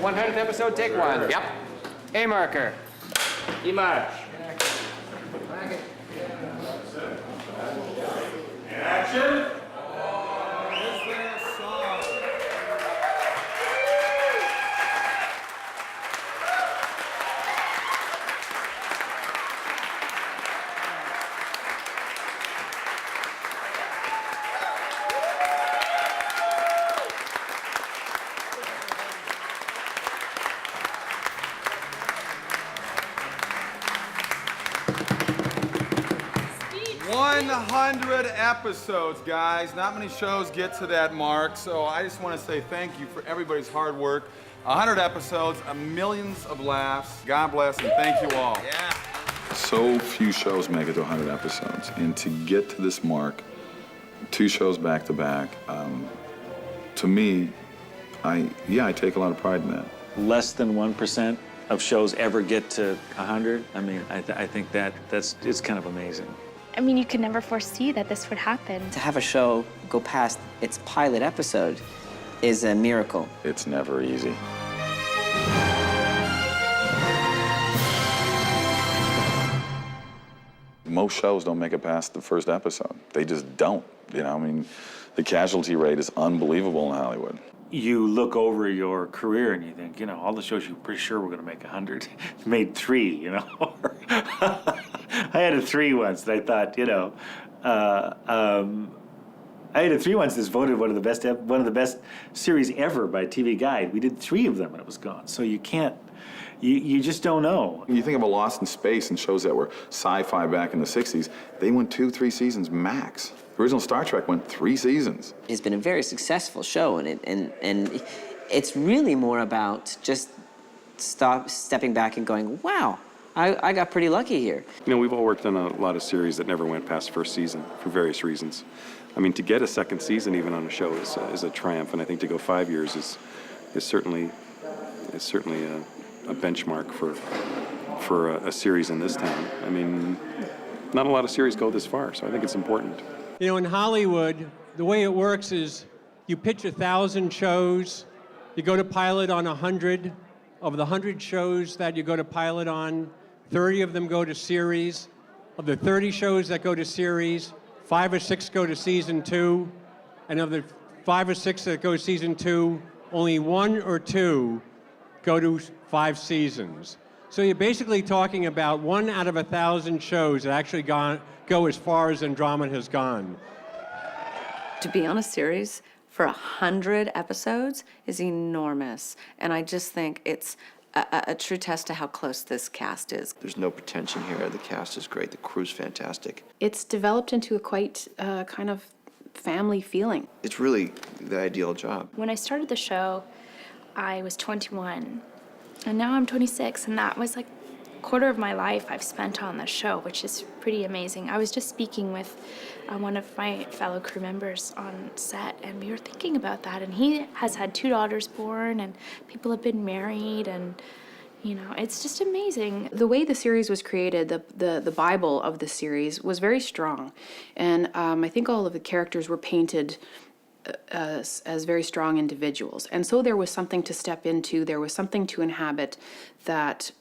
100th episode, take one. Yep. A marker. E-march. Action! 100 episodes, guys. Not many shows get to that mark, so I just want to say thank you for everybody's hard work. 100 episodes, millions of laughs. God bless and thank you all. Yeah. So few shows make it to 100 episodes, and to get to this mark, 2 shows back to back, to me, I take a lot of pride in that. Less than 1% of shows ever get to 100. I mean, I think it's kind of amazing. I mean, you could never foresee that this would happen. To have a show go past its pilot episode is a miracle. It's never easy. Most shows don't make it past the first episode. They just don't, you know? I mean, the casualty rate is unbelievable in Hollywood. You look over your career and you think, you know, all the shows you're pretty sure we're going to make 100, made 3, you know. I had a 3 once, and I thought, you know, I had a 3 once that's voted one of the best series ever by TV Guide. We did 3 of them and it was gone. So you can't, you just don't know. You think of a Lost in Space and shows that were sci-fi back in the 60s, they went 2-3 seasons max. The original Star Trek went 3 seasons. It's been a very successful show, and it's really more about just stepping back and going, wow, I got pretty lucky here. You know, we've all worked on a lot of series that never went past first season for various reasons. I mean, to get a second season even on a show is a triumph, and I think to go 5 years is certainly a benchmark for a series in this town. I mean, not a lot of series go this far, so I think it's important. You know, in Hollywood, the way it works is you pitch 1,000 shows, you go to pilot on 100. Of the 100 shows that you go to pilot on, 30 of them go to series. Of the 30 shows that go to series, 5 or 6 go to season 2. And of the 5 or 6 that go to season 2, only 1 or 2 go to 5 seasons. So you're basically talking about 1 out of 1,000 shows that actually go as far as Andromeda has gone. To be on a series for 100 episodes is enormous. And I just think it's a true test to how close this cast is. There's no pretension here. The cast is great. The crew's fantastic. It's developed into a quite kind of family feeling. It's really the ideal job. When I started the show, I was 21, and now I'm 26, and that was like a quarter of my life I've spent on the show, which is pretty amazing. I was just speaking with one of my fellow crew members on set, and we were thinking about that, and he has had 2 daughters born, and people have been married, and you know, it's just amazing. The way the series was created, the Bible of the series was very strong, and I think all of the characters were painted as very strong individuals, and so there was something to step into, there was something to inhabit that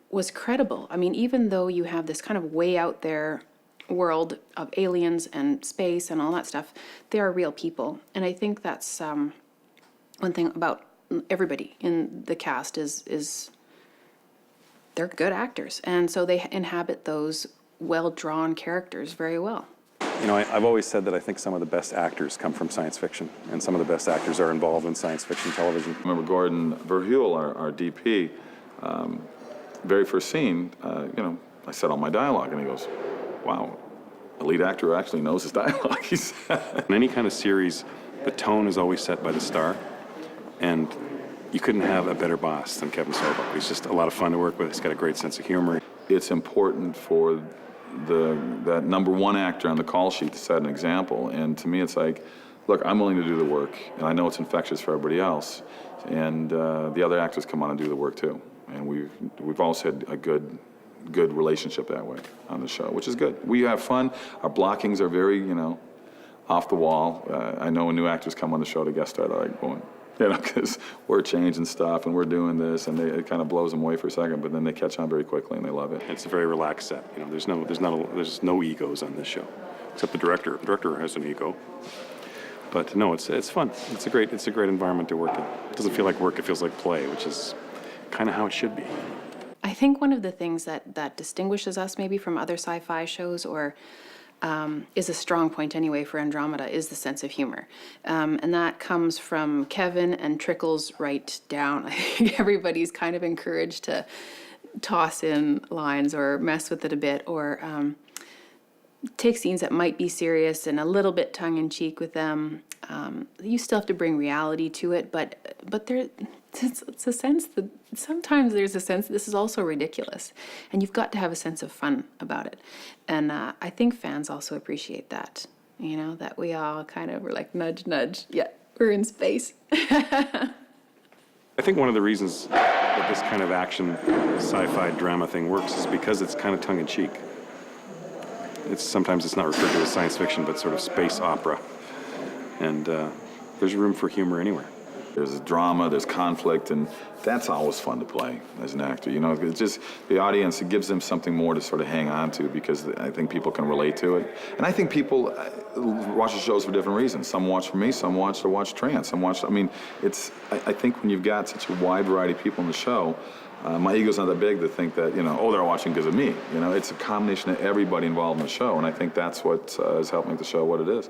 was credible. I mean, even though you have this kind of way out there world of aliens and space and all that stuff, they are real people. And I think that's one thing about everybody in the cast is they're good actors. And so they inhabit those well-drawn characters very well. You know, I've always said that I think some of the best actors come from science fiction, and some of the best actors are involved in science fiction television. I remember Gordon Verheul, our DP, very first scene, you know, I said all my dialogue, and he goes, wow, a lead actor who actually knows his dialogue, he said. In any kind of series, the tone is always set by the star, and you couldn't have a better boss than Kevin Sorbo. He's just a lot of fun to work with. He's got a great sense of humor. It's important for that number 1 actor on the call sheet to set an example, and to me it's like, look, I'm willing to do the work, and I know it's infectious for everybody else, and the other actors come on and do the work too. And we've always had a good relationship that way on the show, which is good. We have fun. Our blockings are very, you know, off the wall. I know when new actors come on the show to guest star, they're like going, you know, because we're changing stuff and we're doing this, and it kind of blows them away for a second, but then they catch on very quickly and they love it. It's a very relaxed set. You know, there's no egos on this show, except the director. The director has an ego. But no, it's fun. It's a great environment to work in. It doesn't feel like work, it feels like play, which is kind of how it should be. I think one of the things that distinguishes us maybe from other sci-fi shows, or is a strong point anyway for Andromeda, is the sense of humor. And that comes from Kevin and trickles right down. I think everybody's kind of encouraged to toss in lines or mess with it a bit, or take scenes that might be serious and a little bit tongue-in-cheek with them. You still have to bring reality to it, but it's a sense that sometimes there's a sense that this is also ridiculous, and you've got to have a sense of fun about it. And I think fans also appreciate that, you know, that we all kind of were like, nudge, nudge, yeah, we're in space. I think one of the reasons that this kind of action sci-fi drama thing works is because it's kind of tongue-in-cheek. Sometimes it's not referred to as science fiction, but sort of space opera. And there's room for humor anywhere. There's drama, there's conflict, and that's always fun to play as an actor. You know, it's just the audience, it gives them something more to sort of hang on to, because I think people can relate to it. And I think people watch the shows for different reasons. Some watch for me, some watch to watch trans, some watch, I mean, I think when you've got such a wide variety of people in the show, my ego's not that big to think that, you know, oh, they're watching because of me. You know, it's a combination of everybody involved in the show, and I think that's what has helped make the show what it is.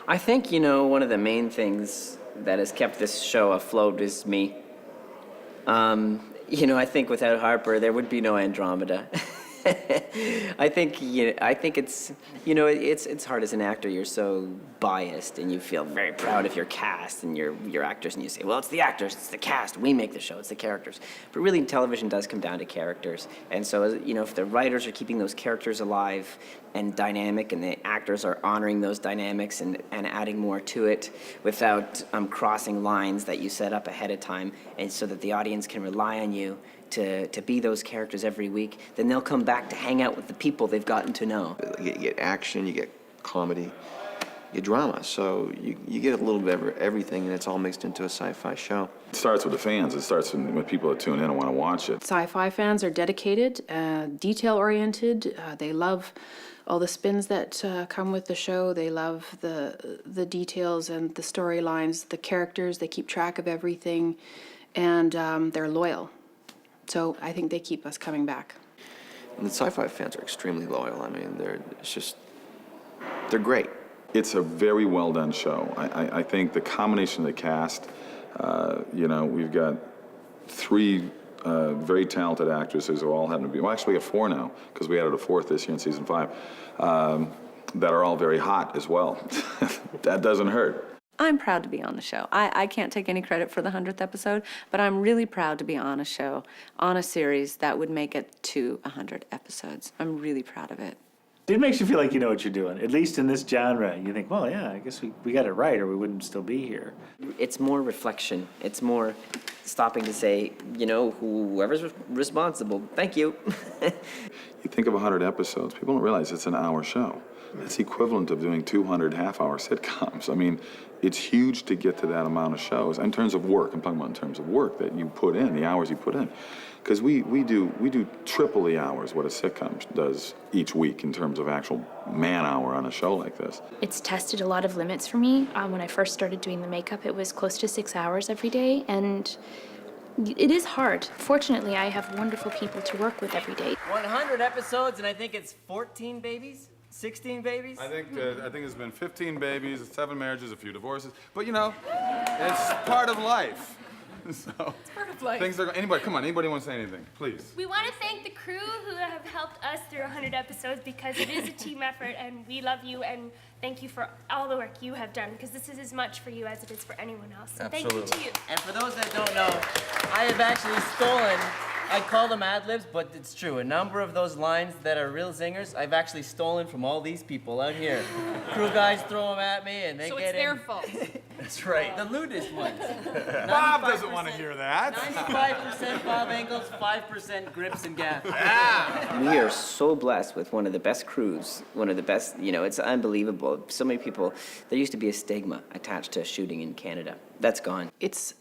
I think, you know, one of the main things that has kept this show afloat is me. You know, I think without Harper, there would be no Andromeda. I think it's, you know, it's hard as an actor. You're so biased, and you feel very proud of your cast and your actors, and you say, well, it's the actors, it's the cast, we make the show, it's the characters. But really, television does come down to characters. And so, you know, if the writers are keeping those characters alive and dynamic, and the actors are honoring those dynamics and adding more to it without crossing lines that you set up ahead of time, and so that the audience can rely on you to be those characters every week, then they'll come back to hang out with the people they've gotten to know. You get action, you get comedy, you get drama. So you get a little bit of everything, and it's all mixed into a sci-fi show. It starts with the fans. It starts with people that tune in and want to watch it. Sci-fi fans are dedicated, detail-oriented. They love all the spins that come with the show. They love the details and the storylines, the characters. They keep track of everything, and they're loyal. So I think they keep us coming back. And the sci-fi fans are extremely loyal. I mean, they're great. It's a very well done show. I think the combination of the cast, you know, we've got 3 very talented actors who all happen to be, well, actually we have 4 now, because we added a 4th this year in season 5, that are all very hot as well. That doesn't hurt. I'm proud to be on the show. I can't take any credit for the 100th episode, but I'm really proud to be on a show, on a series that would make it to 100 episodes. I'm really proud of it. It makes you feel like you know what you're doing, at least in this genre. You think, well, yeah, I guess we got it right, or we wouldn't still be here. It's more reflection. It's more stopping to say, you know, whoever's responsible, thank you. You think of 100 episodes, people don't realize it's an hour show. It's the equivalent of doing 200 half-hour sitcoms. I mean, it's huge to get to that amount of shows. In terms of work, I'm talking about in terms of work that you put in, the hours you put in. Because we do triple the hours what a sitcom does each week in terms of actual man-hour on a show like this. It's tested a lot of limits for me. When I first started doing the makeup, it was close to 6 hours every day, and it is hard. Fortunately, I have wonderful people to work with every day. 100 episodes, and I think it's 14 babies? 16 babies? I think there's been 15 babies, 7 marriages, a few divorces. But you know, it's part of life. So it's part of life. Things are. Anybody want to say anything? Please. We want to thank the crew who have helped us through 100 episodes, because it is a team effort, and we love you, and thank you for all the work you have done, because this is as much for you as it is for anyone else. So thank you to you. And for those that don't know, I have actually stolen, I call them ad-libs, but it's true. A number of those lines that are real zingers, I've actually stolen from all these people out here. Crew guys throw them at me, and they So get it's their in. fault. That's right, the lewdest ones. Bob doesn't want to hear that. 95% Bob angles, 5% grips and gaps. We are so blessed with one of the best crews, one of the best, it's unbelievable. So many people, there used to be a stigma attached to shooting in Canada. That's gone. It's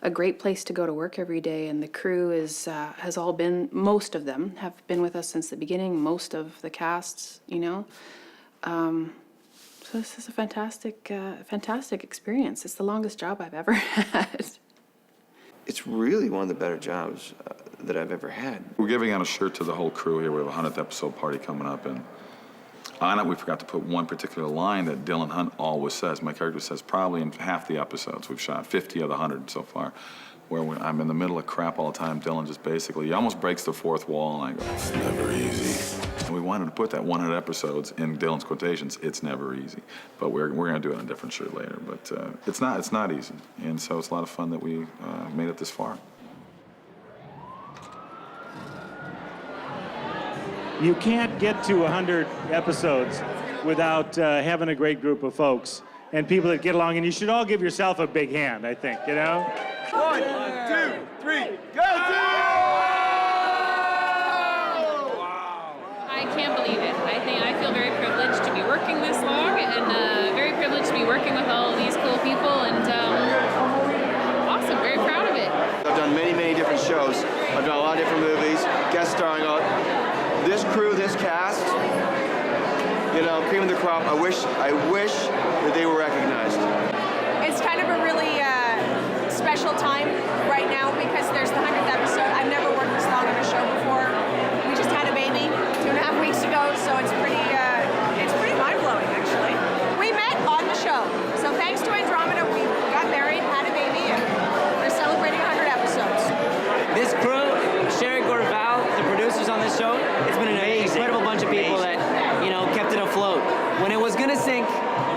a great place to go to work every day, and the crew has all been, most of them have been with us since the beginning, most of the casts, So this is a fantastic experience. It's the longest job I've ever had. It's really one of the better jobs that I've ever had. We're giving out a shirt to the whole crew here. We have a 100th episode party coming up, and on it we forgot to put one particular line that Dylan Hunt always says. My character says probably in half the episodes. We've shot 50 of the 100 so far, where I'm in the middle of crap all the time. Dylan just basically, he almost breaks the fourth wall, and I go, it's never easy. And we wanted to put that 100 episodes in Dylan's quotations, it's never easy. But we're gonna do it on a different shirt later. But it's not easy. And so it's a lot of fun that we made it this far. You can't get to 100 episodes without having a great group of folks and people that get along, and you should all give yourself a big hand, I think, 1, 2, 3, go! I can't believe it. I feel very privileged to be working this long, and very privileged to be working with all of these cool people, and awesome, very proud of it. I've done many, many different shows. I've done a lot of different movies, guest starring on. This crew, this cast, cream of the crop. I wish that they were recognized. It's kind of a really special time right now because there's the 100th episode. I've never worked this long on a show before. We just had a baby 2.5 weeks ago, so it's pretty mind-blowing, actually. We met on the show, so thanks to Andromeda, we got married, had a baby, and we're celebrating 100 episodes. This crew, Sherry Gorval, the producers on this show, it's been an incredible bunch of people that, kept it afloat when it was gonna sink,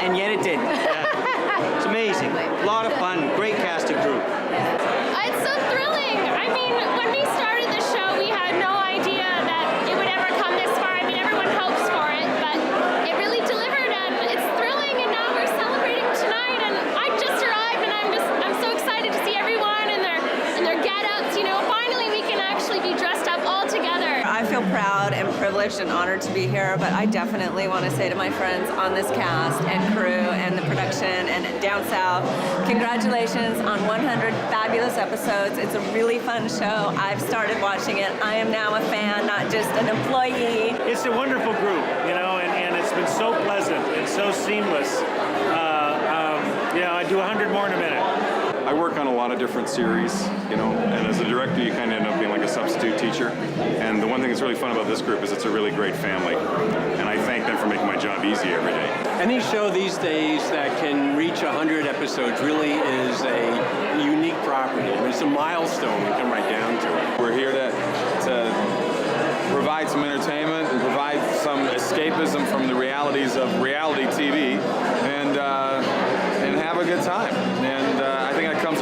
and yet it didn't. It's amazing. A lot of fun, great casting crew. It's so thrilling. I mean, when we started the show, we had no idea that it would ever come this far. I mean, everyone hopes for it, but it really delivered, and it's thrilling, and now we're celebrating tonight, and I just arrived, and I'm so excited to see everyone and their get-ups. Finally we can actually be dressed up all together. I feel proud and privileged and honored to be here, but I definitely want to say to my friends on this cast and crew and the production and down south, congratulations on 100 fabulous episodes. It's a really fun show. I've started watching it. I am now a fan, not just an employee. It's a wonderful group, and it's been so pleasant and so seamless. I do 100 more in a minute. I work on a lot of different series, and as a director, you kind of end up being like a substitute teacher. And the one thing that's really fun about this group is it's a really great family. And I thank them for making my job easy every day. Any show these days that can reach 100 episodes really is a unique property. It's a milestone we come right down to it. We're here to provide some entertainment and provide some escapism from the realities of reality TV and have a good time. And I think that comes